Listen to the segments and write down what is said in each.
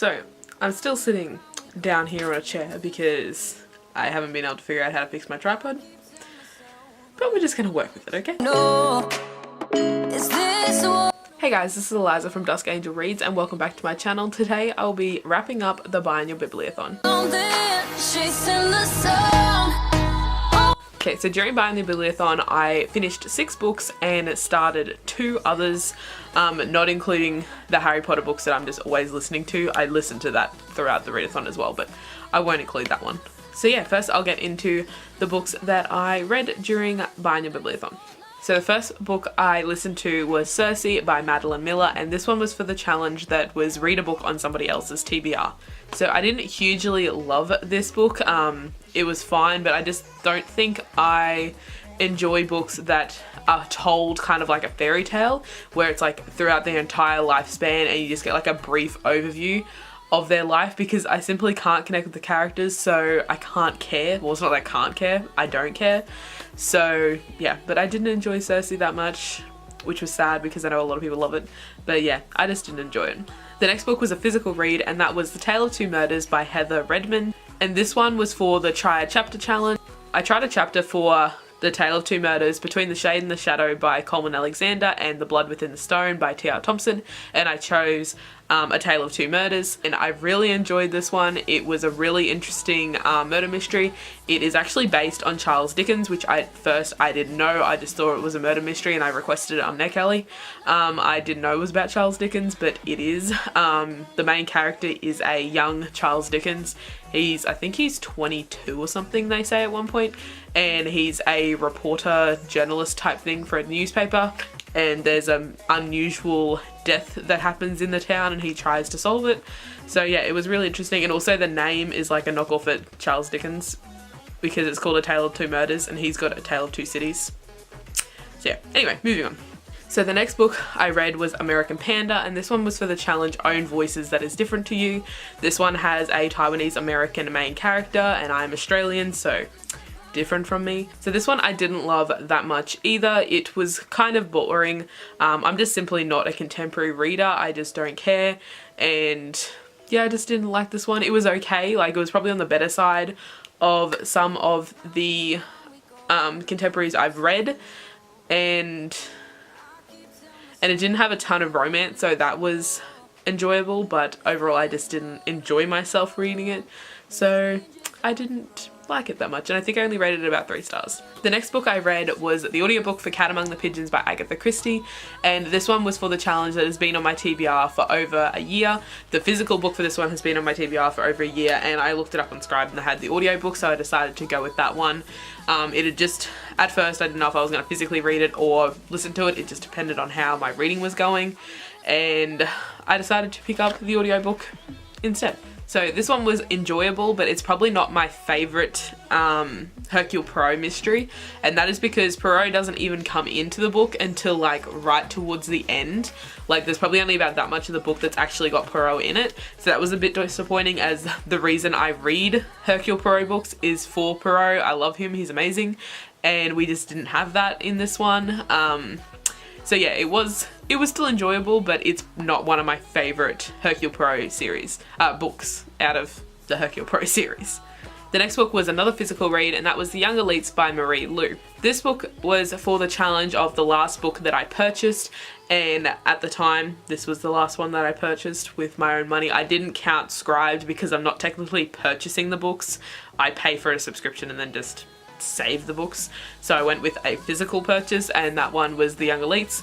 So I'm still sitting down here on a chair because I haven't been able to figure out how to fix my tripod. But we're just gonna work with it, okay? No. Hey guys, this is Eliza from Dusk Angel Reads and welcome back to my channel. Today I'll be wrapping up the Buy in Your Bibliothon. Okay, so during Buy in Your Bibliothon I finished 6 books and started 2 others, not including the Harry Potter books that I'm just always listening to. I listened to that throughout the readathon as well, but I won't include that one. So yeah, first I'll get into the books that I read during Buy in Your Bibliothon. So the first book I listened to was Circe by Madeline Miller, and this one was for the challenge that was read a book on somebody else's TBR. So I didn't hugely love this book. It was fine, but I just don't think I enjoy books that are told kind of like a fairy tale, where it's like throughout their entire lifespan and you just get like a brief overview of their life, because I simply can't connect with the characters, so I can't care. Well, it's not that I can't care, I don't care. So yeah, but I didn't enjoy Circe that much, which was sad because I know a lot of people love it. But yeah, I just didn't enjoy it. The next book was a physical read, and that was The Tale of Two Murders by Heather Redman. And this one was for the Try a Chapter challenge. I tried a chapter for The Tale of Two Murders, Between the Shade and the Shadow by Coleman Alexander and The Blood Within the Stone by T.R. Thompson, and I chose A Tale of Two Murders, and I really enjoyed this one. It was a really interesting murder mystery. It is actually based on Charles Dickens, which at first I didn't know. I just thought it was a murder mystery and I requested it on NetGalley. I didn't know it was about Charles Dickens, but it is. The main character is a young Charles Dickens. I think he's 22 or something, they say at one point, and he's a reporter, journalist type thing for a newspaper, and there's an unusual death that happens in the town and he tries to solve it. So yeah, it was really interesting, and also the name is like a knockoff at Charles Dickens because it's called A Tale of Two Murders and he's got A Tale of Two Cities. So yeah, anyway, moving on. So the next book I read was American Panda, and this one was for the challenge Own Voices That Is Different to You. This one has a Taiwanese American main character and I'm Australian, so different from me. So this one I didn't love that much either. It was kind of boring. I'm just simply not a contemporary reader. I just don't care, and yeah, I just didn't like this one. It was okay, like it was probably on the better side of some of the contemporaries I've read, and it didn't have a ton of romance, so that was enjoyable, but overall I just didn't enjoy myself reading it, so I didn't like it that much, and I think I only rated it about 3 stars. The next book I read was the audiobook for Cat Among the Pigeons by Agatha Christie, and this one was for the challenge that has been on my TBR for over a year. The physical book for this one has been on my TBR for over a year, and I looked it up on Scribe and they had the audiobook, so I decided to go with that one. It had just, at first I didn't know if I was going to physically read it or listen to it. It just depended on how my reading was going, and I decided to pick up the audiobook instead. So this one was enjoyable, but it's probably not my favourite Hercule Poirot mystery, and that is because Poirot doesn't even come into the book until like right towards the end. Like there's probably only about that much of the book that's actually got Poirot in it, so that was a bit disappointing, as the reason I read Hercule Poirot books is for Poirot. I love him, he's amazing, and we just didn't have that in this one. So yeah, it was still enjoyable, but it's not one of my favourite Hercule Poirot series, books out of the Hercule Poirot series. The next book was another physical read, and that was The Young Elites by Marie Lu. This book was for the challenge of the last book that I purchased, and at the time, this was the last one that I purchased with my own money. I didn't count Scribed because I'm not technically purchasing the books. I pay for a subscription and then just save the books, so I went with a physical purchase, and that one was The Young Elites.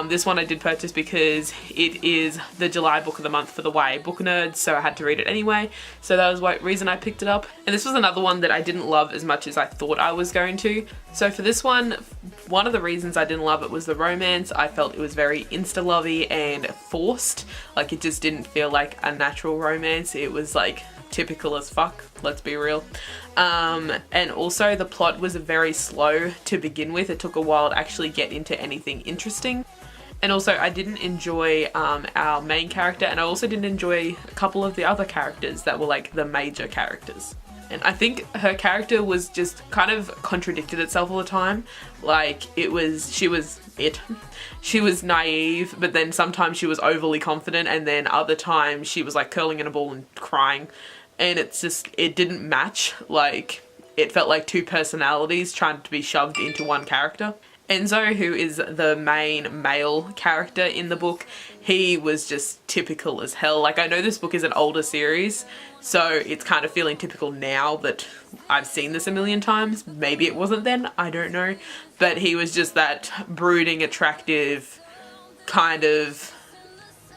This one I did purchase because it is the July book of the month for the YA book nerds, so I had to read it anyway, so that was the reason I picked it up. And this was another one that I didn't love as much as I thought I was going to. So for this one of the reasons I didn't love it was the romance. I felt it was very insta-lovey and forced, like it just didn't feel like a natural romance. It was like typical as fuck, let's be real. And also the plot was very slow to begin with. It took a while to actually get into anything interesting. And also I didn't enjoy our main character, and I also didn't enjoy a couple of the other characters that were like the major characters. And I think her character was just kind of contradicted itself all the time. Like, she was naive, but then sometimes she was overly confident, and then other times she was like curling in a ball and crying. And it didn't match. Like, it felt like two personalities trying to be shoved into one character. Enzo, who is the main male character in the book, he was just typical as hell. Like, I know this book is an older series, so it's kind of feeling typical now that I've seen this a million times. Maybe it wasn't then, I don't know. But he was just that brooding, attractive, kind of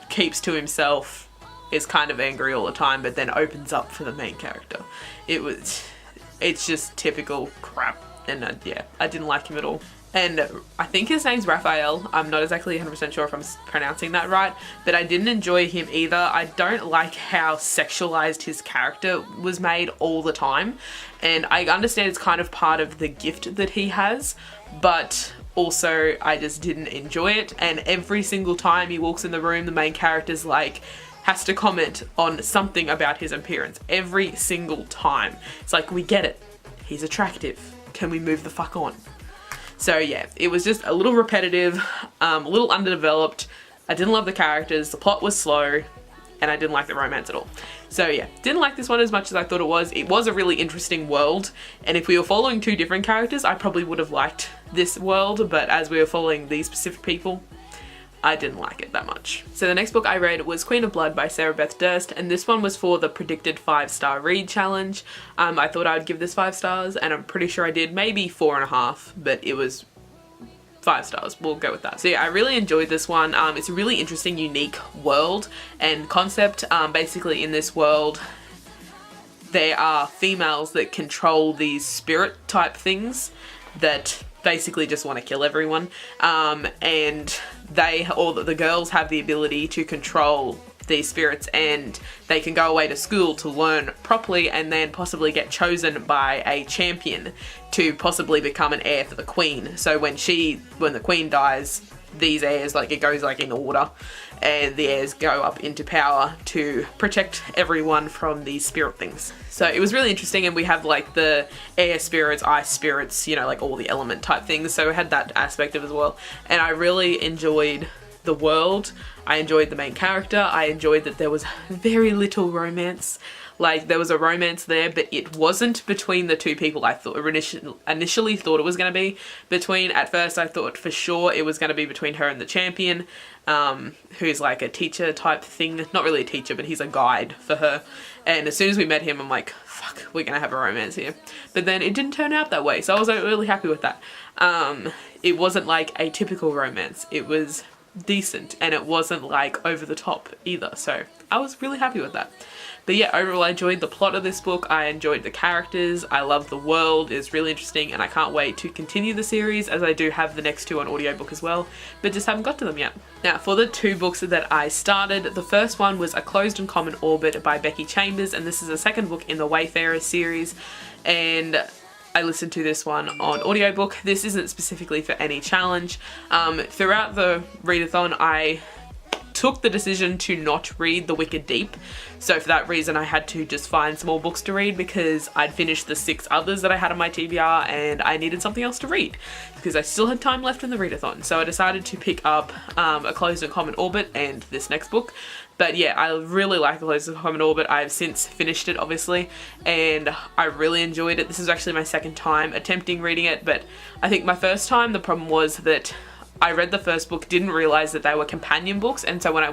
keeps to himself, is kind of angry all the time, but then opens up for the main character. It's just typical crap, and yeah, I didn't like him at all. And I think his name's Raphael. I'm not exactly 100% sure if I'm pronouncing that right, but I didn't enjoy him either. I don't like how sexualized his character was made all the time. And I understand it's kind of part of the gift that he has, but also I just didn't enjoy it. And every single time he walks in the room, the main character's like, has to comment on something about his appearance. Every single time. It's like, we get it. He's attractive. Can we move the fuck on? So yeah, it was just a little repetitive, a little underdeveloped. I didn't love the characters, the plot was slow, and I didn't like the romance at all. So yeah, didn't like this one as much as I thought it was. It was a really interesting world, and if we were following two different characters, I probably would have liked this world, but as we were following these specific people, I didn't like it that much. So the next book I read was Queen of Blood by Sarah Beth Durst, and this one was for the predicted 5-star read challenge. I thought I would give this 5 stars, and I'm pretty sure I did, maybe 4.5, but it was 5 stars. We'll go with that. So yeah, I really enjoyed this one. It's a really interesting, unique world and concept. Basically in this world, there are females that control these spirit type things that basically just want to kill everyone, and the girls have the ability to control these spirits, and they can go away to school to learn properly and then possibly get chosen by a champion to possibly become an heir for the queen. So when the queen dies, these heirs, like, it goes like in order, and the heirs go up into power to protect everyone from these spirit things. So it was really interesting, and we have like the air spirits, ice spirits, you know, like all the element type things. So we had that aspect of it as well, and I really enjoyed the world. I enjoyed the main character. I enjoyed that there was very little romance. Like, there was a romance there, but it wasn't between the two people I thought initially thought it was going to be between. At first I thought for sure it was going to be between her and the champion, who's like a teacher type thing. Not really a teacher, but he's a guide for her. And as soon as we met him, I'm like, fuck, we're going to have a romance here. But then it didn't turn out that way, so I was like, really happy with that. It wasn't like a typical romance. It was decent, and it wasn't like over the top either, so I was really happy with that. But yeah, overall I enjoyed the plot of this book, I enjoyed the characters, I love the world, it's really interesting, and I can't wait to continue the series, as I do have the next 2 on audiobook as well, but just haven't got to them yet. Now, for the 2 books that I started, the first one was A Closed and Common Orbit by Becky Chambers, and this is the second book in the Wayfarer series, and I listened to this one on audiobook. This isn't specifically for any challenge. Throughout the readathon, I took the decision to not read The Wicked Deep, so for that reason I had to just find some more books to read, because I'd finished the 6 others that I had on my TBR and I needed something else to read because I still had time left in the readathon. So I decided to pick up A Closed and Common Orbit and this next book. But yeah, I really like A Closed and Common Orbit. I've since finished it, obviously, and I really enjoyed it. This is actually my second time attempting reading it, but I think my first time, the problem was that I read the first book, didn't realize that they were companion books, and so when I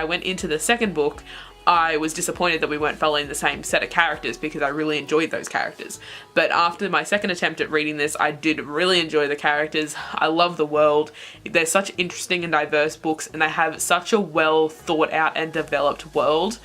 went into the second book, I was disappointed that we weren't following the same set of characters, because I really enjoyed those characters. But after my second attempt at reading this, I did really enjoy the characters. I love the world. They're such interesting and diverse books, and they have such a well thought out and developed world.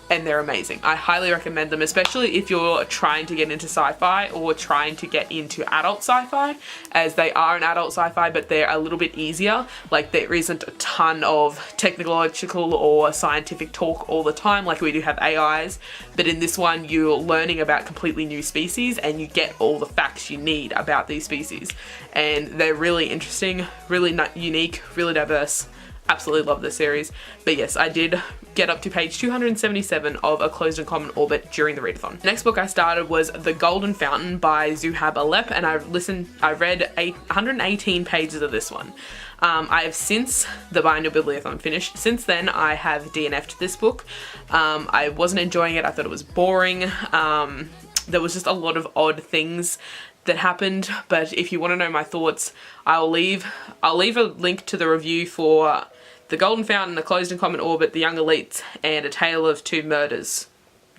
And they're amazing. I highly recommend them, especially if you're trying to get into sci-fi or trying to get into adult sci-fi, as they are an adult sci-fi, but they're a little bit easier. Like, there isn't a ton of technological or scientific talk all the time like we do have AIs, but in this one you're learning about completely new species and you get all the facts you need about these species. And they're really interesting, really unique, really diverse. absolutely love this series. But yes, I did get up to page 277 of A Closed and Common Orbit during the readathon. The next book I started was The Golden Fountain by Zuhab Alep, and I read 118 pages of this one. I have since the Biennial Bibliothon finished. Since then, I have DNF'd this book. I wasn't enjoying it. I thought it was boring. There was just a lot of odd things that happened, but if you want to know my thoughts, I'll leave a link to the review for The Golden Fountain, A Closed and Common Orbit, The Young Elites, and A Tale of Two Murders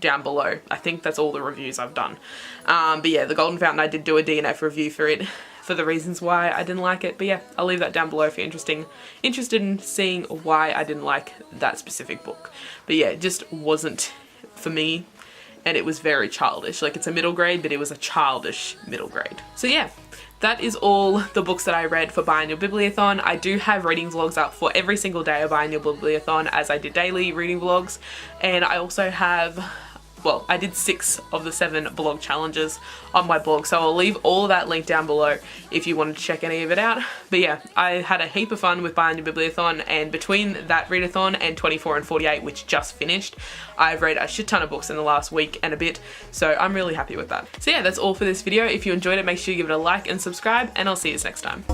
down below. I think that's all the reviews I've done. But yeah, The Golden Fountain, I did do a DNF review for it, for the reasons why I didn't like it. But yeah, I'll leave that down below if you're interested in seeing why I didn't like that specific book. But yeah, it just wasn't for me, and it was very childish. Like, it's a middle grade, but it was a childish middle grade. So yeah, that is all the books that I read for Biennial Bibliothon. I do have reading vlogs up for every single day of Biennial Bibliothon, as I did daily reading vlogs, and I also have, well, I did 6 of the 7 blog challenges on my blog, so I'll leave all of that linked down below if you wanted to check any of it out. But yeah, I had a heap of fun with Biennial Bibliothon, and between that readathon and 24 and 48, which just finished, I've read a shit ton of books in the last week and a bit, so I'm really happy with that. So yeah, that's all for this video. If you enjoyed it, make sure you give it a like and subscribe, and I'll see you next time.